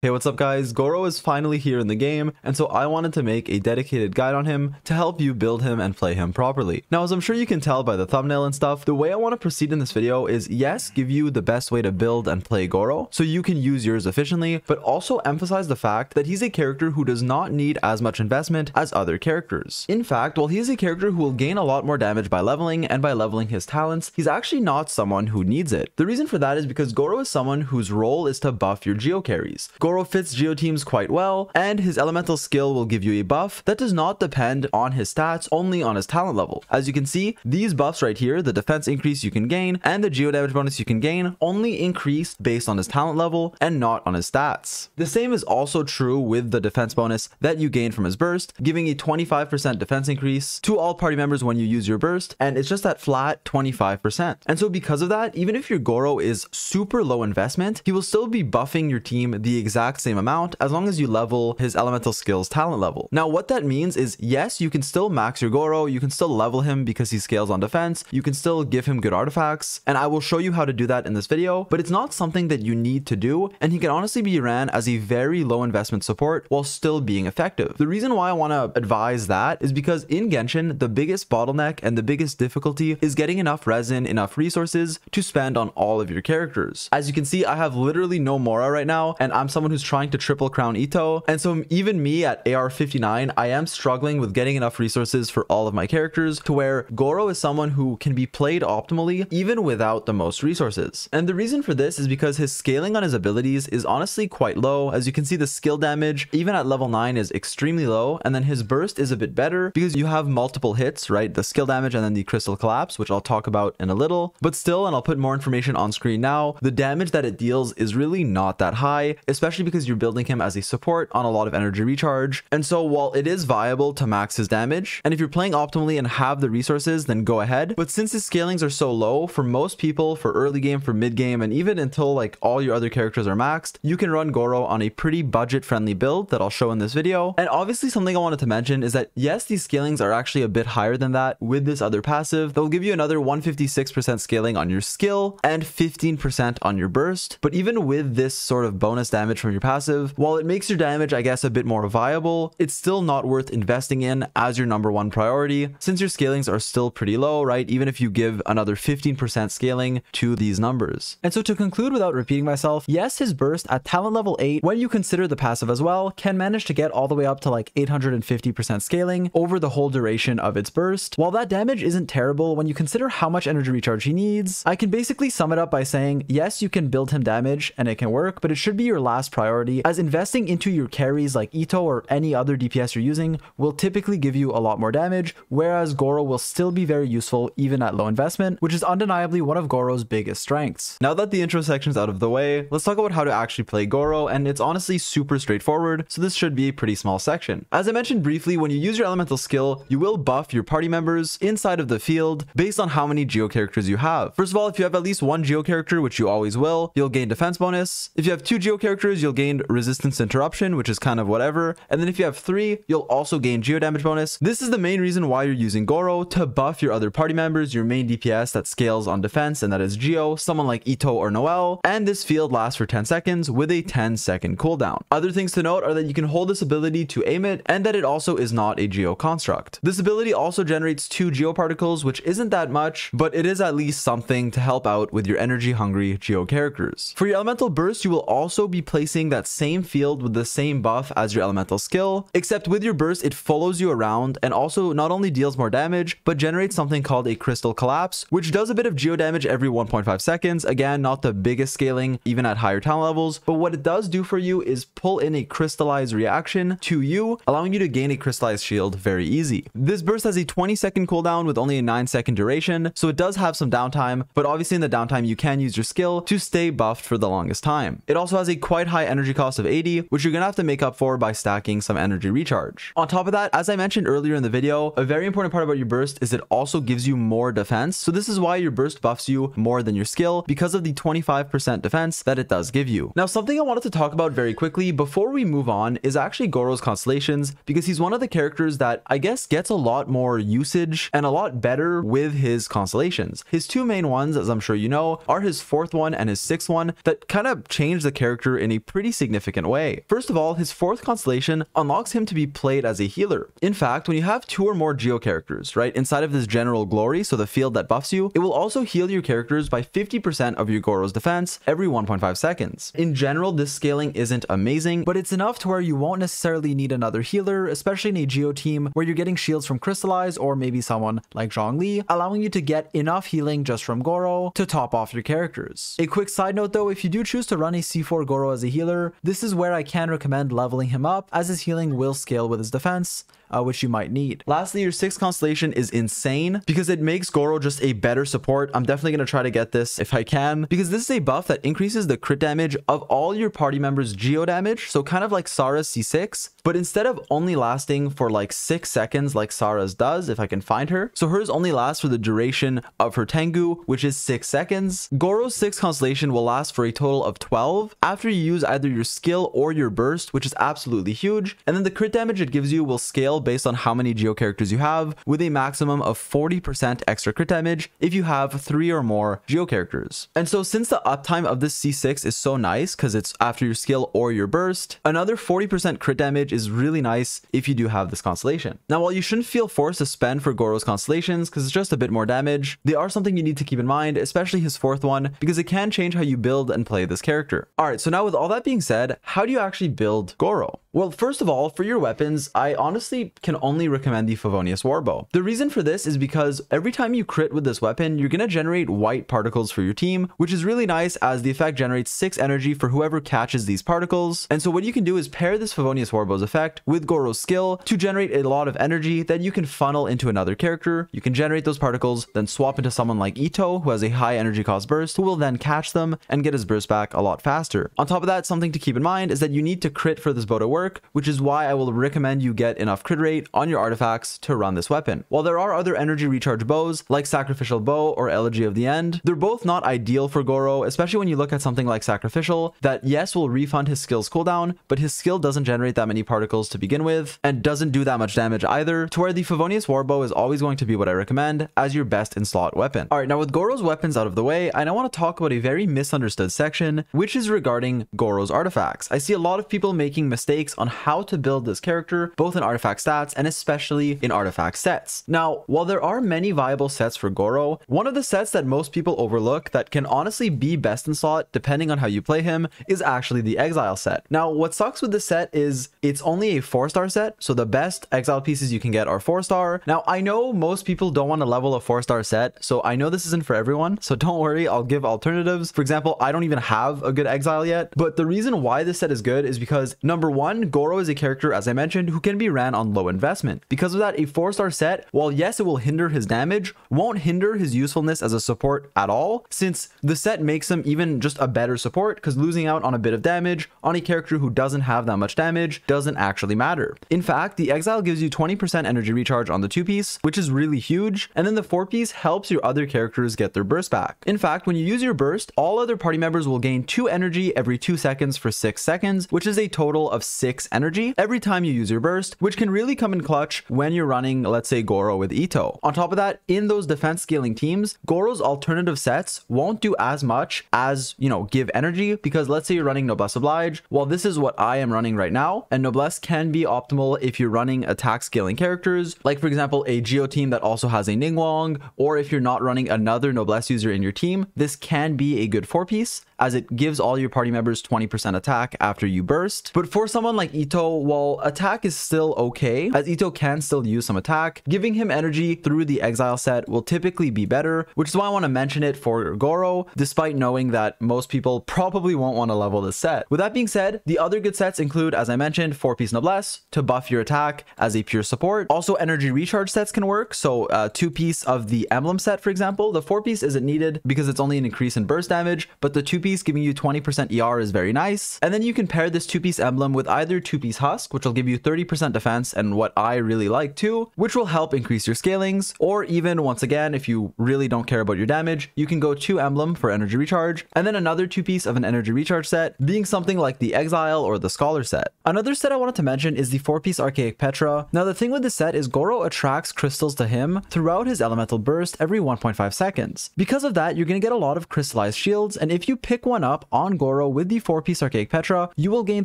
Hey, what's up guys? Gorou is finally here in the game, and so I wanted to make a dedicated guide on him to help you build him and play him properly. Now, as I'm sure you can tell by the thumbnail and stuff, the way I want to proceed in this video is, yes, give you the best way to build and play Gorou so you can use yours efficiently, but also emphasize the fact that he's a character who does not need as much investment as other characters. In fact, while he is a character who will gain a lot more damage by leveling and by leveling his talents, he's actually not someone who needs it. The reason for that is because Gorou is someone whose role is to buff your geo carries. Gorou fits geo teams quite well, and his elemental skill will give you a buff that does not depend on his stats, only on his talent level. As you can see, these buffs right here, the defense increase you can gain and the geo damage bonus you can gain, only increase based on his talent level and not on his stats. The same is also true with the defense bonus that you gain from his burst, giving a 25% defense increase to all party members when you use your burst, and it's just that flat 25%. And so because of that, even if your Gorou is super low investment, he will still be buffing your team the exact same amount as long as you level his elemental skills talent level. Now, what that means is, yes, you can still max your Gorou, you can still level him because he scales on defense, you can still give him good artifacts, and I will show you how to do that in this video, but it's not something that you need to do, and he can honestly be ran as a very low investment support while still being effective. The reason why I want to advise that is because in Genshin, the biggest bottleneck and the biggest difficulty is getting enough resin, enough resources to spend on all of your characters. As you can see, I have literally no Mora right now, and I'm someone who's trying to triple crown Ito, and so even me at AR 59, I am struggling with getting enough resources for all of my characters to where Gorou is someone who can be played optimally even without the most resources. And the reason for this is because his scaling on his abilities is honestly quite low. As you can see, the skill damage even at level 9 is extremely low, and then his burst is a bit better because you have multiple hits, right? The skill damage and then the crystal collapse, which I'll talk about in a little, but still, and I'll put more information on screen now, the damage that it deals is really not that high, especially because you're building him as a support on a lot of energy recharge. And so while it is viable to max his damage, and if you're playing optimally and have the resources, then go ahead. But since his scalings are so low, for most people, for early game, for mid game, and even until like all your other characters are maxed, you can run Gorou on a pretty budget friendly build that I'll show in this video. And obviously something I wanted to mention is that yes, these scalings are actually a bit higher than that with this other passive that will give you another 156% scaling on your skill and 15% on your burst. But even with this sort of bonus damage from your passive, while it makes your damage, I guess, a bit more viable, it's still not worth investing in as your number one priority since your scalings are still pretty low, right? Even if you give another 15% scaling to these numbers. And so to conclude without repeating myself, yes, his burst at talent level 8, when you consider the passive as well, can manage to get all the way up to like 850% scaling over the whole duration of its burst. While that damage isn't terrible when you consider how much energy recharge he needs, I can basically sum it up by saying, yes, you can build him damage and it can work, but it should be your last priority, as investing into your carries like Ito or any other DPS you're using will typically give you a lot more damage, whereas Gorou will still be very useful even at low investment, which is undeniably one of Gorou's biggest strengths. Now that the intro section's out of the way, let's talk about how to actually play Gorou, and it's honestly super straightforward, so this should be a pretty small section. As I mentioned briefly, when you use your elemental skill, you will buff your party members inside of the field based on how many geo characters you have. First of all, if you have at least one geo character, which you always will, you'll gain defense bonus. If you have 2 geo characters, you'll gain resistance interruption, which is kind of whatever. And then if you have 3, you'll also gain geo damage bonus. This is the main reason why you're using Gorou, to buff your other party members, your main DPS that scales on defense, and that is geo, someone like Ito or Noel. And this field lasts for 10 seconds with a 10-second cooldown. Other things to note are that you can hold this ability to aim it, and that it also is not a geo construct. This ability also generates 2 geo particles, which isn't that much, but it is at least something to help out with your energy hungry geo characters. For your elemental burst, you will also be placing that same field with the same buff as your elemental skill, except with your burst it follows you around and also not only deals more damage but generates something called a crystal collapse, which does a bit of geo damage every 1.5 seconds. Again, not the biggest scaling even at higher talent levels, but what it does do for you is pull in a crystallized reaction to you, allowing you to gain a crystallized shield very easy. This burst has a 20-second cooldown with only a 9-second duration, so it does have some downtime, but obviously in the downtime you can use your skill to stay buffed for the longest time. It also has a quite high energy cost of 80, which you're gonna have to make up for by stacking some energy recharge. On top of that, as I mentioned earlier in the video, a very important part about your burst is it also gives you more defense. So this is why your burst buffs you more than your skill, because of the 25% defense that it does give you. Now, something I wanted to talk about very quickly before we move on is actually Gorou's Constellations, because he's one of the characters that I guess gets a lot more usage and a lot better with his Constellations. His 2 main ones, as I'm sure you know, are his 4th one and his 6th one that kind of change the character in a pretty significant way. First of all, his 4th constellation unlocks him to be played as a healer. In fact, when you have 2 or more Geo characters, right, inside of this general glory, so the field that buffs you, it will also heal your characters by 50% of your Gorou's defense every 1.5 seconds. In general, this scaling isn't amazing, but it's enough to where you won't necessarily need another healer, especially in a Geo team where you're getting shields from Crystallize or maybe someone like Zhongli, allowing you to get enough healing just from Gorou to top off your characters. A quick side note though, if you do choose to run a C4 Gorou as a healer, this is where I can recommend leveling him up, as his healing will scale with his defense, which you might need. Lastly, your 6th constellation is insane because it makes Gorou just a better support. I'm definitely going to try to get this if I can, because this is a buff that increases the crit damage of all your party members' Geo damage, so kind of like Sara's C6, but instead of only lasting for like 6 seconds like Sara's does, if I can find her, so hers only lasts for the duration of her Tengu, which is 6 seconds. Gorou's 6th constellation will last for a total of 12 after you use either your skill or your burst, which is absolutely huge, and then the crit damage it gives you will scale based on how many Geo characters you have, with a maximum of 40% extra crit damage if you have 3 or more Geo characters. And so since the uptime of this C6 is so nice because it's after your skill or your burst, another 40% crit damage is really nice if you do have this constellation. Now, while you shouldn't feel forced to spend for Gorou's constellations because it's just a bit more damage, they are something you need to keep in mind, especially his 4th one, because it can change how you build and play this character. Alright, so now with all that being said, how do you actually build Gorou? Well, first of all, for your weapons, I honestly can only recommend the Favonius Warbow. The reason for this is because every time you crit with this weapon, you're going to generate white particles for your team, which is really nice as the effect generates 6 energy for whoever catches these particles. And so what you can do is pair this Favonius Warbow's effect with Gorou's skill to generate a lot of energy that you can funnel into another character. You can generate those particles, then swap into someone like Ito, who has a high energy cost burst, who will then catch them and get his burst back a lot faster. On top of that, something to keep in mind is that you need to crit for this bow to work, which is why I will recommend you get enough crit rate on your artifacts to run this weapon. While there are other energy recharge bows like Sacrificial Bow or Elegy of the End, they're both not ideal for Gorou, especially when you look at something like Sacrificial that yes will refund his skill's cooldown, but his skill doesn't generate that many particles to begin with and doesn't do that much damage either, to where the Favonius Warbow is always going to be what I recommend as your best in slot weapon. Alright, now with Gorou's weapons out of the way, I now want to talk about a very misunderstood section, which is regarding Gorou's artifacts. I see a lot of people making mistakes on how to build this character, both in artifact stats and especially in artifact sets. Now, while there are many viable sets for Gorou, one of the sets that most people overlook that can honestly be best in slot depending on how you play him is actually the Exile set. Now, what sucks with this set is it's only a 4-star set, so the best Exile pieces you can get are 4-star. Now, I know most people don't want to level a 4-star set, so I know this isn't for everyone, so don't worry, I'll give alternatives. For example, I don't even have a good Exile yet, but the reason why this set is good is because number one, Gorou is a character, as I mentioned, who can be ran on low investment. Because of that, a 4-star set, while yes, it will hinder his damage, won't hinder his usefulness as a support at all, since the set makes him even just a better support, because losing out on a bit of damage on a character who doesn't have that much damage doesn't actually matter. In fact, the Exile gives you 20% energy recharge on the 2-piece, which is really huge, and then the 4-piece helps your other characters get their burst back. In fact, when you use your burst, all other party members will gain 2 energy every 2 seconds for 6 seconds, which is a total of 6 energy every time you use your burst, which can really come in clutch when you're running, let's say, Gorou with Ito. On top of that, in those defense scaling teams, Gorou's alternative sets won't do as much as, give energy, because let's say you're running Noblesse Oblige. Well, this is what I am running right now, and Noblesse can be optimal if you're running attack scaling characters, like for example, a Geo team that also has a Ningguang, or if you're not running another Noblesse user in your team, this can be a good 4-piece, as it gives all your party members 20% attack after you burst. But for someone like Ito, while attack is still okay, as Ito can still use some attack, giving him energy through the Exile set will typically be better, which is why I want to mention it for Gorou, despite knowing that most people probably won't want to level this set. With that being said, the other good sets include, as I mentioned, 4-piece Noblesse to buff your attack as a pure support. Also, energy recharge sets can work, so 2-piece of the Emblem set, for example. The 4-piece isn't needed because it's only an increase in burst damage, but the 2-piece giving you 20% ER is very nice. And then you can pair this 2-piece emblem with either either 2-piece husk, which will give you 30% defense and what I really like too, which will help increase your scalings, or even once again, if you really don't care about your damage, you can go 2 emblem for energy recharge, and then another 2-piece of an energy recharge set, being something like the Exile or the Scholar set. Another set I wanted to mention is the 4-piece Archaic Petra. Now the thing with this set is Gorou attracts crystals to him throughout his elemental burst every 1.5 seconds. Because of that, you're going to get a lot of crystallized shields, and if you pick one up on Gorou with the 4-piece Archaic Petra, you will gain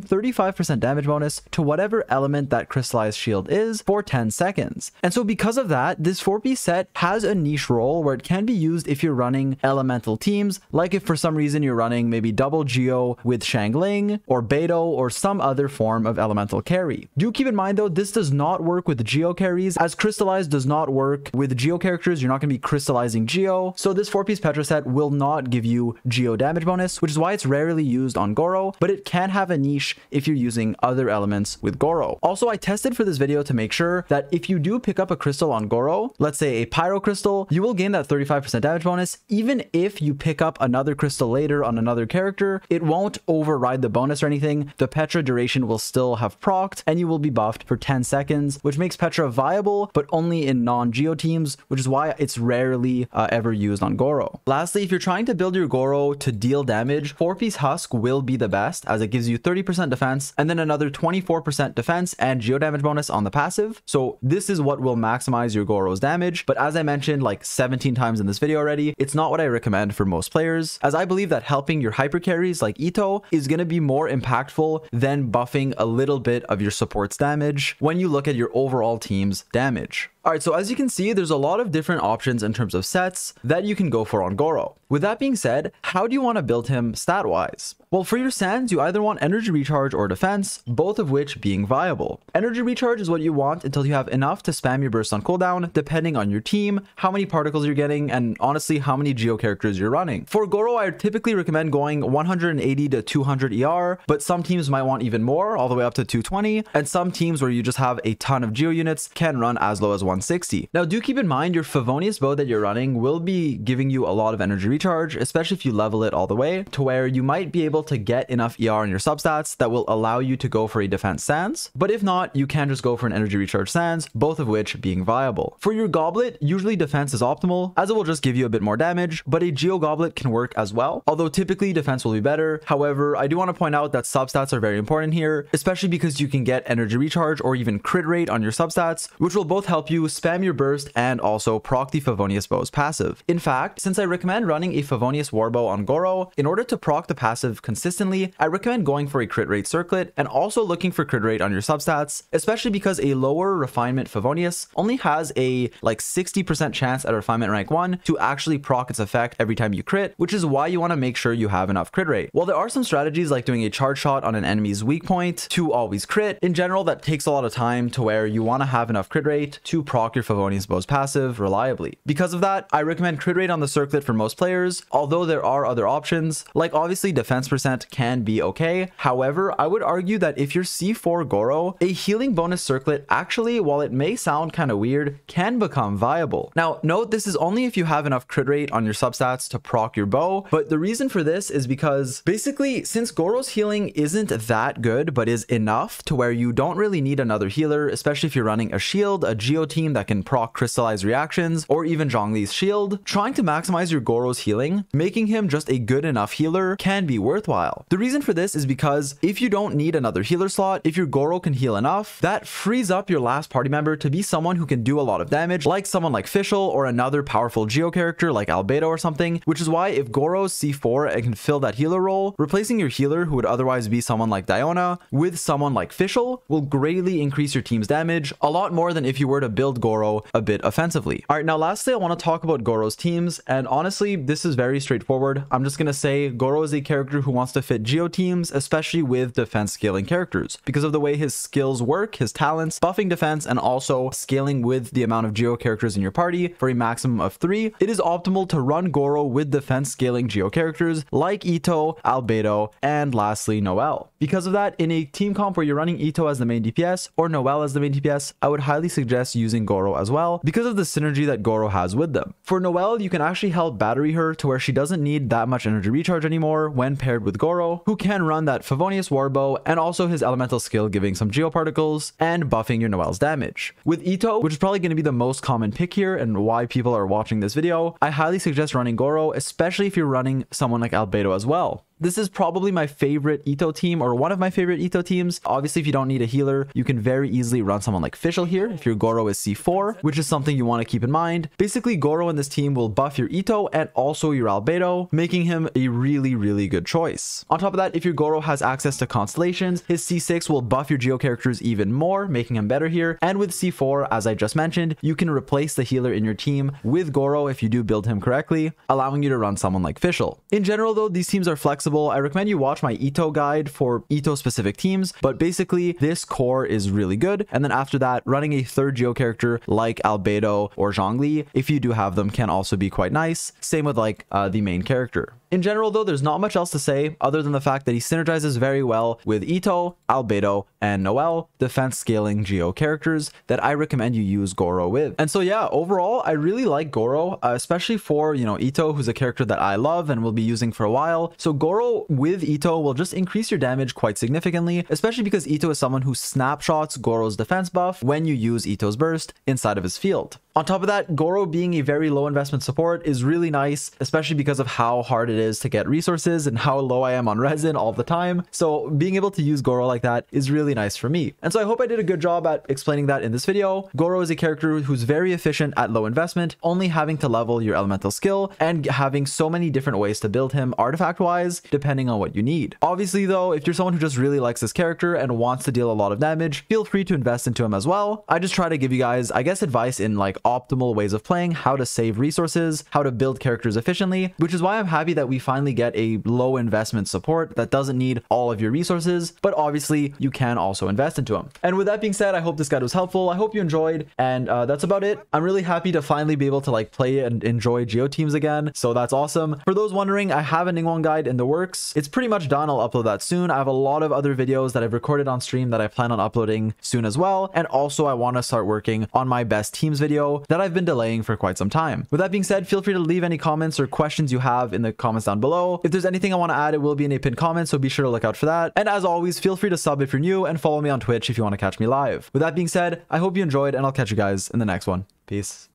35% damage bonus to whatever element that crystallized shield is for 10 seconds. And so because of that, this 4-piece set has a niche role where it can be used if you're running elemental teams, like if for some reason you're running maybe double Geo with Shangling or Beidou or some other form of elemental carry. Do keep in mind though, this does not work with Geo carries, as Crystallize does not work with Geo characters. You're not going to be crystallizing Geo, so this 4-piece Petra set will not give you Geo damage bonus, which is why it's rarely used on Gorou, but it can have a niche if you're using other elements with Gorou. Also, I tested for this video to make sure that if you do pick up a crystal on Gorou, let's say a Pyro crystal, you will gain that 35% damage bonus. Even if you pick up another crystal later on another character, it won't override the bonus or anything. The Petra duration will still have procced, and you will be buffed for 10 seconds, which makes Petra viable, but only in non-Geo teams, which is why it's rarely ever used on Gorou. Lastly, if you're trying to build your Gorou to deal damage, 4-piece Husk will be the best, as it gives you 30% defense and then another 24% defense and Geo damage bonus on the passive. So this is what will maximize your Gorou's damage, but as I mentioned like 17 times in this video already, it's not what I recommend for most players, as I believe that helping your hyper carries like Ito is going to be more impactful than buffing a little bit of your support's damage when you look at your overall team's damage. Alright, so as you can see, there's a lot of different options in terms of sets that you can go for on Gorou. With that being said, how do you want to build him stat-wise? Well, for your sands, you either want energy recharge or defense, both of which being viable. Energy recharge is what you want until you have enough to spam your burst on cooldown, depending on your team, how many particles you're getting, and honestly, how many Geo characters you're running. For Gorou, I typically recommend going 180 to 200 ER, but some teams might want even more, all the way up to 220, and some teams where you just have a ton of Geo units can run as low as 160. Now, do keep in mind your Favonius bow that you're running will be giving you a lot of energy recharge, especially if you level it all the way, to where you might be able to get enough ER in your substats that will allow you to go for a defense sans, but if not, you can just go for an energy recharge sans, both of which being viable. For your goblet, usually defense is optimal, as it will just give you a bit more damage, but a Geo goblet can work as well, although typically defense will be better. However, I do want to point out that substats are very important here, especially because you can get energy recharge or even crit rate on your substats, which will both help you spam your burst and also proc the Favonius bow's passive. In fact, since I recommend running a Favonius warbow on Gorou, in order to proc the passive consistently, I recommend going for a crit rate circlet and also looking for crit rate on your substats, especially because a lower refinement Favonius only has a like 60% chance at refinement rank 1 to actually proc its effect every time you crit, which is why you want to make sure you have enough crit rate. While there are some strategies like doing a charge shot on an enemy's weak point to always crit, in general that takes a lot of time to where you want to have enough crit rate to proc your Favonius bow's passive reliably. Because of that, I recommend crit rate on the circlet for most players, although there are other options, like obviously defense percent can be okay. However, I would argue that if you're C4 Gorou, a healing bonus circlet actually, while it may sound kind of weird, can become viable. Now, note this is only if you have enough crit rate on your substats to proc your bow, but the reason for this is because basically, since Gorou's healing isn't that good, but is enough to where you don't really need another healer, especially if you're running a shield, a Geo team that can proc crystallize reactions, or even Zhongli's shield, trying to maximize your Gorou's healing, making him just a good enough healer can be worthwhile. The reason for this is because if you don't need another healer slot, if your Gorou can heal enough, that frees up your last party member to be someone who can do a lot of damage, like someone like Fischl or another powerful Geo character like Albedo or something, which is why if Gorou's C4 and can fill that healer role, replacing your healer who would otherwise be someone like Diona with someone like Fischl will greatly increase your team's damage, a lot more than if you were to build Gorou a bit offensively. Alright, now lastly I want to talk about Gorou's teams, and honestly this is very straightforward. I'm just going to say Gorou is a character who wants to fit Geo teams, especially with defense scaling characters, because of the way his skills work, his talents, buffing defense, and also scaling with the amount of Geo characters in your party for a maximum of 3. It is optimal to run Gorou with defense scaling Geo characters like Ito, Albedo, and lastly Noelle. Because of that, in a team comp where you're running Ito as the main DPS or Noelle as the main DPS, I would highly suggest using using Gorou as well because of the synergy that Gorou has with them. For Noelle, you can actually help battery her to where she doesn't need that much energy recharge anymore when paired with Gorou, who can run that Favonius Warbow and also his elemental skill giving some geoparticles and buffing your Noelle's damage. With Itto, which is probably going to be the most common pick here and why people are watching this video, I highly suggest running Gorou, especially if you're running someone like Albedo as well. This is probably my favorite Itto team, or one of my favorite Itto teams. Obviously, if you don't need a healer, you can very easily run someone like Fischl here if your Gorou is C4, which is something you want to keep in mind. Basically, Gorou in this team will buff your Itto and also your Albedo, making him a really good choice. On top of that, if your Gorou has access to Constellations, his C6 will buff your Geo characters even more, making him better here. And with C4, as I just mentioned, you can replace the healer in your team with Gorou if you do build him correctly, allowing you to run someone like Fischl. In general, though, these teams are flexible. I recommend you watch my Itto guide for Itto specific teams, but basically this core is really good. And then after that, running a third Geo character like Albedo or Zhongli, if you do have them, can also be quite nice. Same with like the main character. In general, though, there's not much else to say other than the fact that he synergizes very well with Itto, Albedo, and Noelle, defense scaling Geo characters that I recommend you use Gorou with. And so yeah, overall, I really like Gorou, especially for, you know, Itto, who's a character that I love and will be using for a while. So Gorou with Itto will just increase your damage quite significantly, especially because Itto is someone who snapshots Gorou's defense buff when you use Itto's burst inside of his field. On top of that, Gorou being a very low investment support is really nice, especially because of how hard it is to get resources and how low I am on resin all the time. So being able to use Gorou like that is really nice for me. And so I hope I did a good job at explaining that in this video. Gorou is a character who's very efficient at low investment, only having to level your elemental skill and having so many different ways to build him artifact wise, depending on what you need. Obviously though, if you're someone who just really likes this character and wants to deal a lot of damage, feel free to invest into him as well. I just try to give you guys, I guess, advice in like optimal ways of playing, how to save resources, how to build characters efficiently, which is why I'm happy that we finally get a low investment support that doesn't need all of your resources, but obviously you can also invest into him. And with that being said, I hope this guide was helpful. I hope you enjoyed, and that's about it. I'm really happy to finally be able to like play and enjoy Geo teams again, so that's awesome. For those wondering, I have a Ningguang guide in the works. It's pretty much done. I'll upload that soon. I have a lot of other videos that I've recorded on stream that I plan on uploading soon as well, and also I want to start working on my best teams video that I've been delaying for quite some time. With that being said, feel free to leave any comments or questions you have in the comments down below. If there's anything I want to add, it will be in a pinned comment, so be sure to look out for that. And as always, feel free to sub if you're new and follow me on Twitch if you want to catch me live. With that being said, I hope you enjoyed, and I'll catch you guys in the next one. Peace.